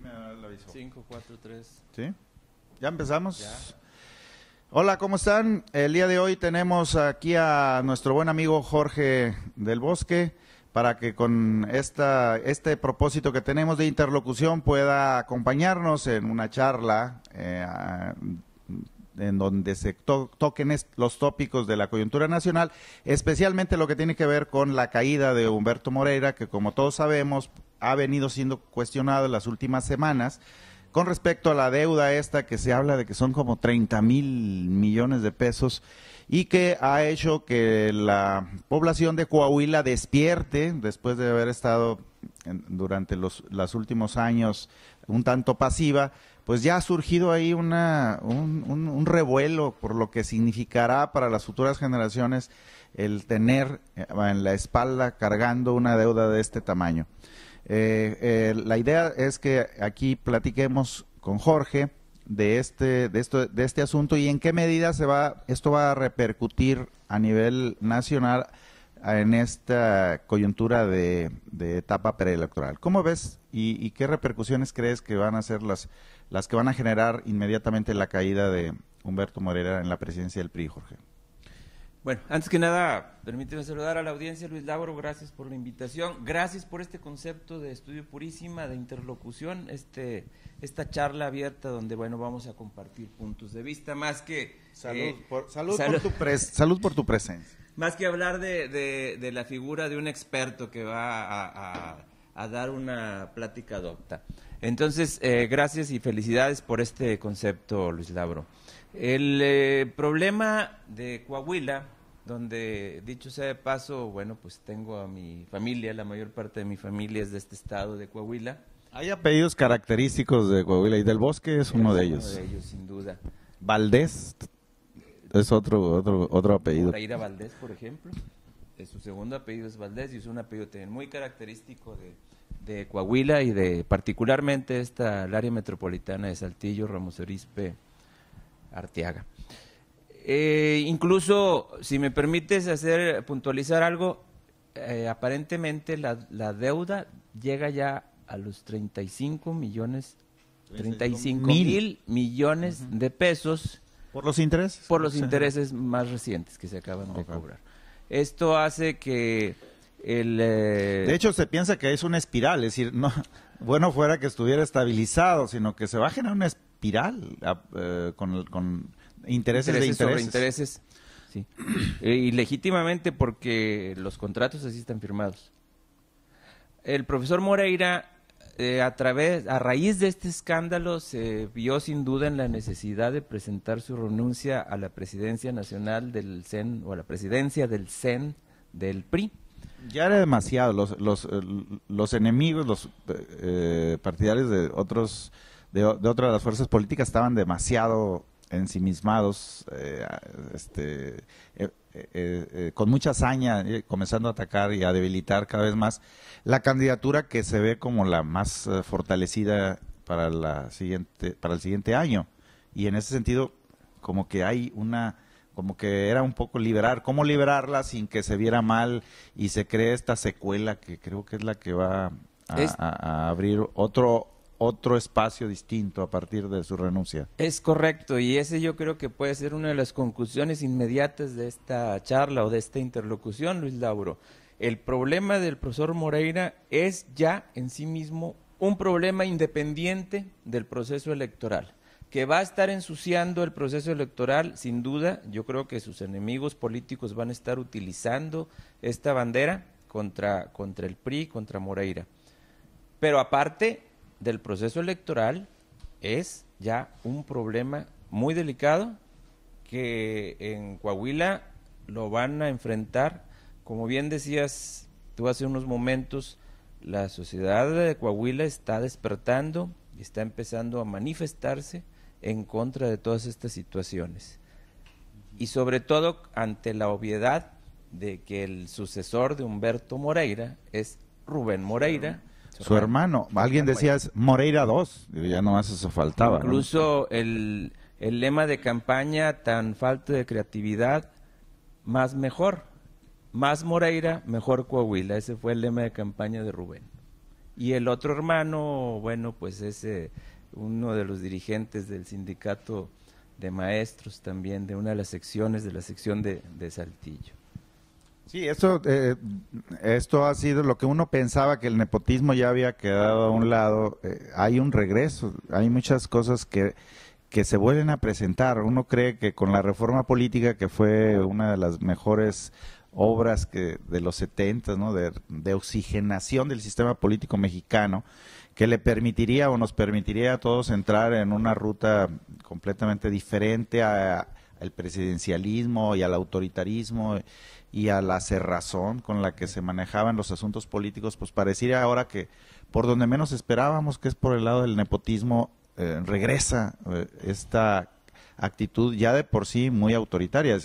me da el aviso. 5, 4, 3. ¿Sí? ¿Ya empezamos? Ya. Hola, ¿cómo están? El día de hoy tenemos aquí a nuestro buen amigo Jorge del Bosque para que con este propósito que tenemos de interlocución pueda acompañarnos en una charla en donde se toquen los tópicos de la coyuntura nacional, especialmente lo que tiene que ver con la caída de Humberto Moreira, que como todos sabemos ha venido siendo cuestionado en las últimas semanas con respecto a la deuda esta que se habla de que son como 30,000 millones de pesos y que ha hecho que la población de Coahuila despierte después de haber estado durante los últimos años un tanto pasiva. Pues ya ha surgido ahí un revuelo por lo que significará para las futuras generaciones el tener en la espalda cargando una deuda de este tamaño. La idea es que aquí platiquemos con Jorge de este asunto y en qué medida esto va a repercutir a nivel nacional en esta coyuntura de etapa preelectoral. ¿Cómo ves y qué repercusiones crees que van a ser las que van a generar inmediatamente la caída de Humberto Moreira en la presidencia del PRI, Jorge? Bueno, antes que nada, permíteme saludar a la audiencia. Luis Lauro, gracias por la invitación, gracias por este concepto de estudio purísima, de interlocución, esta charla abierta donde, bueno, vamos a compartir puntos de vista, más que… Salud por tu presencia. Más que hablar de la figura de un experto que va a dar una plática docta. Entonces, gracias y felicidades por este concepto, Luis Lauro. El problema de Coahuila, donde, dicho sea de paso, bueno, pues tengo a mi familia, la mayor parte de mi familia es de este estado de Coahuila. Hay apellidos característicos de Coahuila y del Bosque es uno de ellos. Uno de ellos, sin duda. Valdés es otro apellido. Moreira Valdés, por ejemplo, su segundo apellido es Valdés y es un apellido también muy característico de Coahuila y de particularmente el área metropolitana de Saltillo, Ramos Arizpe, Arteaga. Incluso, si me permites puntualizar algo, aparentemente la deuda llega ya a los 35 mil millones de pesos. ¿Por los intereses? Por los intereses más recientes que se acaban de cobrar. Esto hace que de hecho, se piensa que es una espiral, es decir, no, bueno fuera que estuviera estabilizado, sino que se va a generar una espiral con intereses sobre intereses, sí. Y legítimamente porque los contratos así están firmados. El profesor Moreira, a raíz de este escándalo, se vio sin duda en la necesidad de presentar su renuncia a la presidencia nacional del CEN o a la presidencia del CEN del PRI. Ya era demasiado, los enemigos, los partidarios de otras de las fuerzas políticas estaban demasiado ensimismados, con mucha hazaña, comenzando a atacar y a debilitar cada vez más la candidatura que se ve como la más fortalecida para el siguiente año. Y en ese sentido, como que era un poco cómo liberarla sin que se viera mal y se cree esta secuela que creo que es la que va a abrir otro espacio distinto a partir de su renuncia. Es correcto, y ese yo creo que puede ser una de las conclusiones inmediatas de esta charla o de esta interlocución, Luis Lauro. El problema del profesor Moreira es ya en sí mismo un problema independiente del proceso electoral, que va a estar ensuciando el proceso electoral, sin duda. Yo creo que sus enemigos políticos van a estar utilizando esta bandera contra el PRI, contra Moreira. Pero aparte del proceso electoral, es ya un problema muy delicado que en Coahuila lo van a enfrentar. Como bien decías tú hace unos momentos, la sociedad de Coahuila está despertando y está empezando a manifestarse en contra de todas estas situaciones. Y sobre todo ante la obviedad de que el sucesor de Humberto Moreira es Rubén Moreira, su hermano. Alguien decía Moreira 2, ya nomás eso faltaba. Incluso ¿no? el lema de campaña tan falto de creatividad, más mejor, más Moreira, mejor Coahuila, ese fue el lema de campaña de Rubén. Y el otro hermano, bueno, pues es uno de los dirigentes del sindicato de maestros también, de una de las secciones, de la sección de Saltillo. Sí, esto ha sido lo que uno pensaba, que el nepotismo ya había quedado a un lado. Hay un regreso, hay muchas cosas que se vuelven a presentar. Uno cree que con la reforma política, que fue una de las mejores obras de los 70, ¿no? de oxigenación del sistema político mexicano, que le permitiría o nos permitiría a todos entrar en una ruta completamente diferente al presidencialismo y al autoritarismo y a la cerrazón con la que se manejaban los asuntos políticos, pues pareciera ahora que por donde menos esperábamos, que es por el lado del nepotismo, regresa esta actitud ya de por sí muy autoritaria.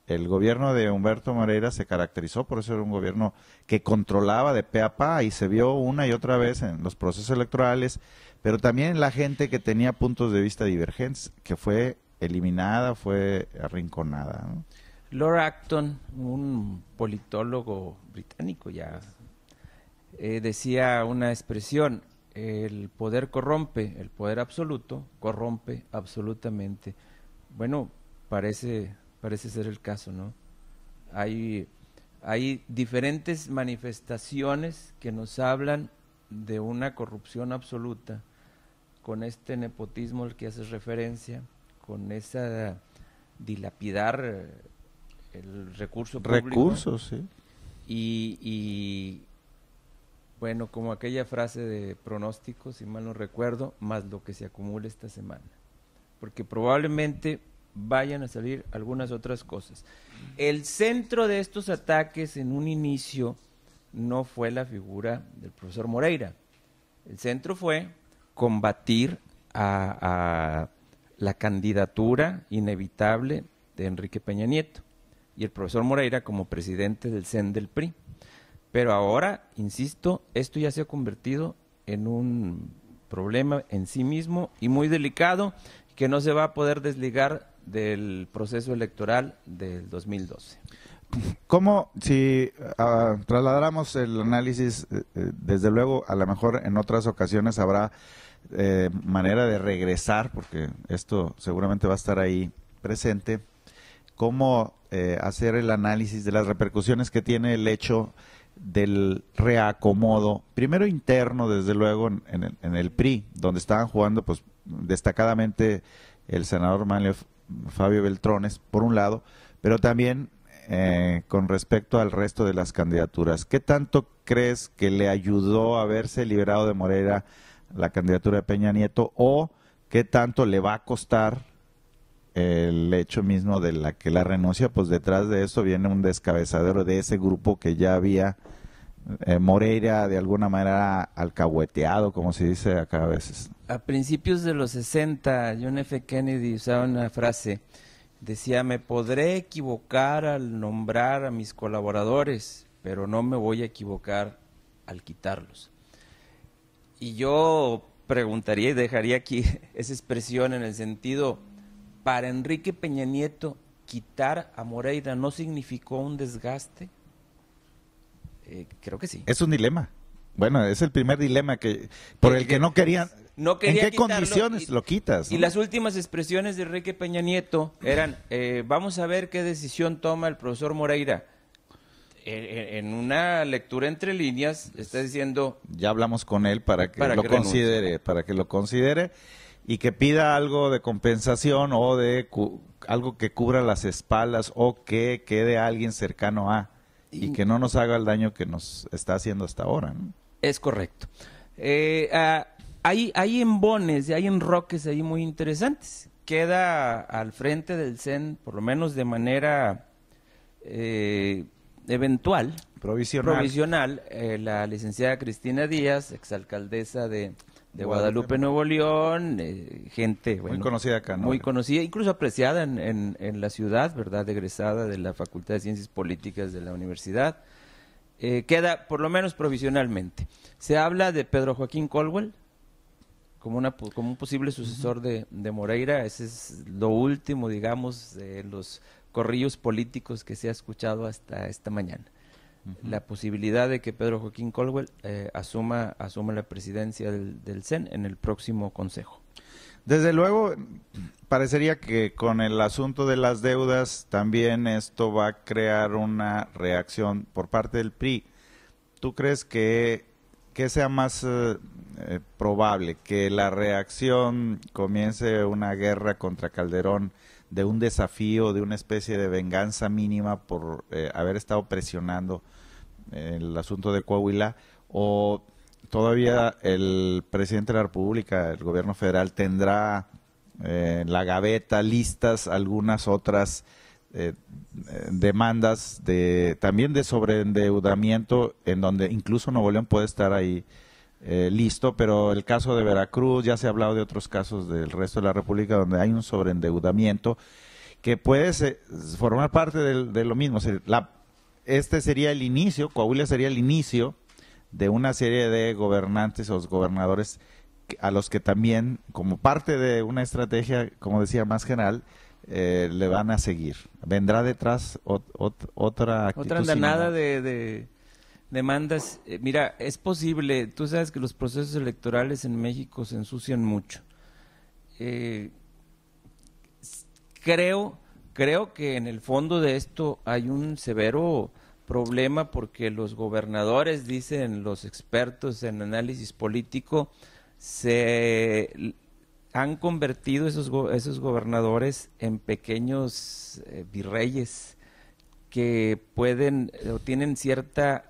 El gobierno de Humberto Moreira se caracterizó por eso, era un gobierno que controlaba de pe a pa, y se vio una y otra vez en los procesos electorales, pero también la gente que tenía puntos de vista divergentes, que fue eliminada, fue arrinconada, ¿no? Lord Acton, un politólogo británico ya, decía una expresión: el poder corrompe, el poder absoluto corrompe absolutamente. Bueno, parece ser el caso, ¿no? Hay diferentes manifestaciones que nos hablan de una corrupción absoluta, con este nepotismo al que haces referencia, con esa dilapidar el recurso público. Recursos, sí. Y bueno, como aquella frase de pronóstico, si mal no recuerdo, más lo que se acumula esta semana, porque probablemente vayan a salir algunas otras cosas. El centro de estos ataques en un inicio no fue la figura del profesor Moreira. El centro fue combatir a la candidatura inevitable de Enrique Peña Nieto y el profesor Moreira como presidente del CEN del PRI. Pero ahora, insisto, esto ya se ha convertido en un problema en sí mismo y muy delicado, que no se va a poder desligar del proceso electoral del 2012. ¿Cómo, si trasladáramos el análisis, desde luego, a lo mejor en otras ocasiones habrá manera de regresar, porque esto seguramente va a estar ahí presente, cómo hacer el análisis de las repercusiones que tiene el hecho del reacomodo, primero interno, desde luego, en el PRI, donde estaban jugando pues destacadamente el senador Manlio Fabio Beltrones, por un lado, pero también con respecto al resto de las candidaturas. ¿Qué tanto crees que le ayudó a haberse liberado de Moreira la candidatura de Peña Nieto, o qué tanto le va a costar el hecho mismo de la renuncia? Pues detrás de eso viene un descabezadero de ese grupo que ya había Moreira de alguna manera alcahueteado, como se dice acá a veces. A principios de los 60, John F. Kennedy usaba una frase, decía: me podré equivocar al nombrar a mis colaboradores, pero no me voy a equivocar al quitarlos. Y yo preguntaría y dejaría aquí esa expresión en el sentido: para Enrique Peña Nieto, quitar a Moreira no significó un desgaste. Creo que sí. Es un dilema. Bueno, es el primer dilema por el que no querían. No quería ¿En qué condiciones lo quitas, no? Y las últimas expresiones de Enrique Peña Nieto eran: vamos a ver qué decisión toma el profesor Moreira. En una lectura entre líneas está diciendo: ya hablamos con él para que lo considere y que pida algo de compensación o de algo que cubra las espaldas, o que quede alguien cercano a, y que no nos haga el daño que nos está haciendo hasta ahora, ¿no? Es correcto. Hay embones, hay enroques ahí muy interesantes. Queda al frente del CEN, por lo menos de manera eventual, provisional, la licenciada Cristina Díaz, exalcaldesa de Guadalupe, Nuevo León, gente muy conocida acá, ¿no? Muy conocida, incluso apreciada en la ciudad, ¿verdad? Egresada de la Facultad de Ciencias Políticas de la universidad. Queda, por lo menos provisionalmente. Se habla de Pedro Joaquín Colwell como un posible sucesor de Moreira. Ese es lo último, digamos, de los corrillos políticos que se ha escuchado hasta esta mañana. la posibilidad de que Pedro Joaquín Caldwell asuma la presidencia del CEN en el próximo consejo. Desde luego, parecería que con el asunto de las deudas también esto va a crear una reacción por parte del PRI. ¿Tú crees que sea más probable que la reacción comience una guerra contra Calderón, de un desafío, de una especie de venganza mínima por haber estado presionando el asunto de Coahuila, o todavía el presidente de la República, el gobierno federal, tendrá en la gaveta listas algunas otras demandas también de sobreendeudamiento, en donde incluso Nuevo León puede estar ahí listo, pero el caso de Veracruz, ya se ha hablado de otros casos del resto de la República donde hay un sobreendeudamiento que puede formar parte de lo mismo. Este sería el inicio, Coahuila sería el inicio de una serie de gobernantes o gobernadores a los que también, como parte de una estrategia, como decía, más general, le van a seguir. Vendrá detrás otra actitud. Otra andanada de demandas. Mira, es posible, tú sabes que los procesos electorales en México se ensucian mucho. Creo que en el fondo de esto hay un severo problema, porque los gobernadores, dicen los expertos en análisis político, se han convertido esos gobernadores en pequeños virreyes que pueden o tienen cierta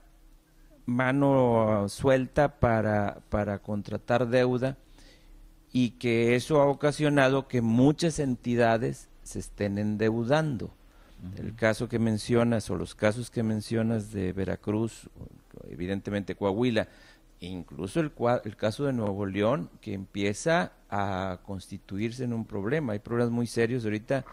mano suelta para contratar deuda, y que eso ha ocasionado que muchas entidades se estén endeudando. El caso que mencionas, o los casos que mencionas de Veracruz, evidentemente Coahuila, incluso el caso de Nuevo León, que empieza a constituirse en un problema. Hay problemas muy serios ahorita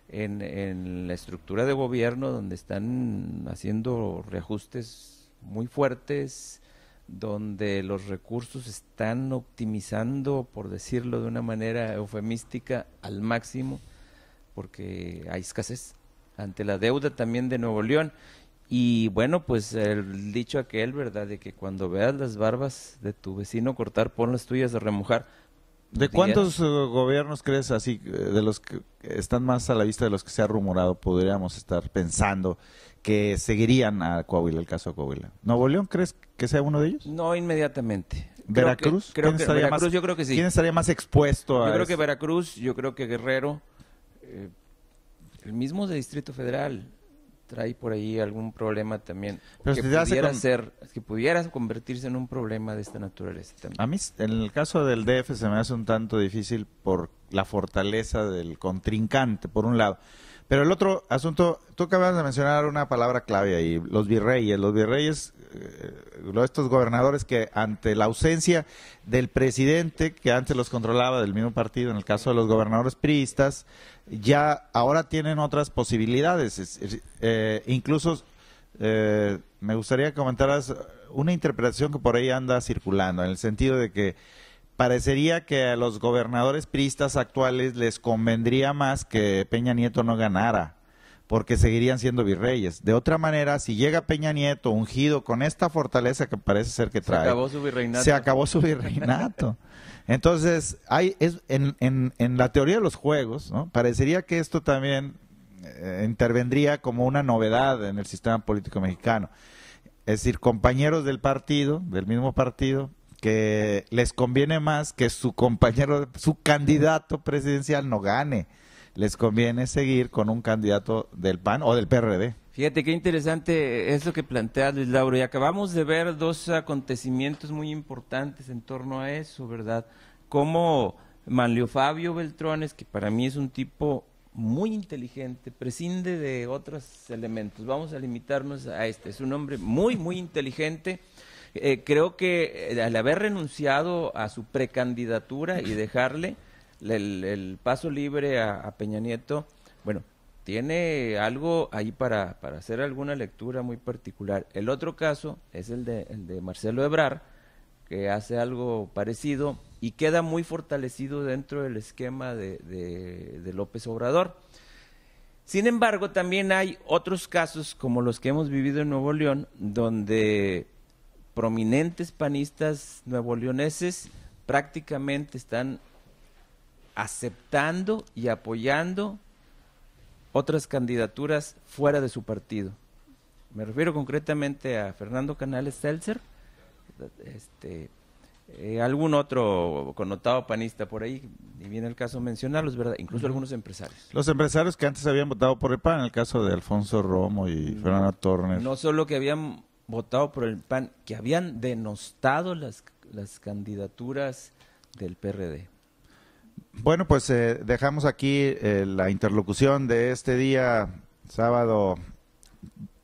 en la estructura de gobierno, donde están haciendo reajustes muy fuertes, donde los recursos están optimizando, por decirlo de una manera eufemística, al máximo, porque hay escasez ante la deuda también de Nuevo León. Y bueno, pues el dicho aquel, ¿verdad?, de que cuando veas las barbas de tu vecino cortar, pon las tuyas a remojar. ¿De cuántos gobiernos crees, así, de los que están más a la vista de los que se ha rumorado, podríamos estar pensando que seguirían a Coahuila, el caso de Coahuila? ¿Nuevo León crees que sea uno de ellos? No inmediatamente. ¿Veracruz? Veracruz, yo creo que sí. ¿Quién estaría más expuesto a Yo creo que Veracruz, yo creo que Guerrero, el mismo de Distrito Federal trae por ahí algún problema también, pero que pudiera convertirse en un problema de esta naturaleza también. A mí, en el caso del DF, se me hace un tanto difícil por la fortaleza del contrincante, por un lado. Pero el otro asunto, tú acabas de mencionar una palabra clave ahí, los virreyes, estos gobernadores que ante la ausencia del presidente, que antes los controlaba del mismo partido, en el caso de los gobernadores priistas, ya ahora tienen otras posibilidades. Incluso me gustaría que comentaras una interpretación que por ahí anda circulando, en el sentido de que parecería que a los gobernadores priistas actuales les convendría más que Peña Nieto no ganara, porque seguirían siendo virreyes. De otra manera, si llega Peña Nieto ungido con esta fortaleza que parece ser que trae, se acabó su virreinato. Entonces, en la teoría de los juegos, ¿no?, parecería que esto también intervendría como una novedad en el sistema político mexicano. Es decir, compañeros del mismo partido, que les conviene más que su candidato presidencial no gane. Les conviene seguir con un candidato del PAN o del PRD. Fíjate qué interesante es lo que plantea Luis Lauro, y acabamos de ver dos acontecimientos muy importantes en torno a eso, ¿verdad? Como Manlio Fabio Beltrones, que para mí es un tipo muy inteligente, prescinde de otros elementos, vamos a limitarnos a este, es un hombre muy, muy inteligente. Creo que al haber renunciado a su precandidatura y dejarle el paso libre a Peña Nieto, bueno, tiene algo ahí para hacer alguna lectura muy particular. El otro caso es el de Marcelo Ebrard, que hace algo parecido y queda muy fortalecido dentro del esquema de López Obrador. Sin embargo, también hay otros casos, como los que hemos vivido en Nuevo León, donde prominentes panistas nuevoleoneses prácticamente están aceptando y apoyando otras candidaturas fuera de su partido. Me refiero concretamente a Fernando Canales Seltzer, algún otro connotado panista por ahí, y viene el caso mencionarlos, ¿verdad? Incluso algunos empresarios. Los empresarios que antes habían votado por el PAN, en el caso de Alfonso Romo y Fernando Turner. No solo que habían votado por el PAN, que habían denostado las candidaturas del PRD. Bueno, pues dejamos aquí la interlocución de este día, sábado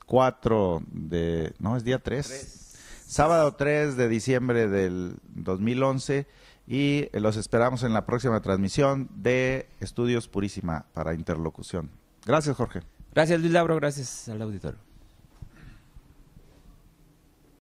4 de... No, es día 3. Sábado 3 de diciembre del 2011 y los esperamos en la próxima transmisión de Estudios Purísima para Interlocución. Gracias, Jorge. Gracias, Luis Lauro, gracias al auditorio.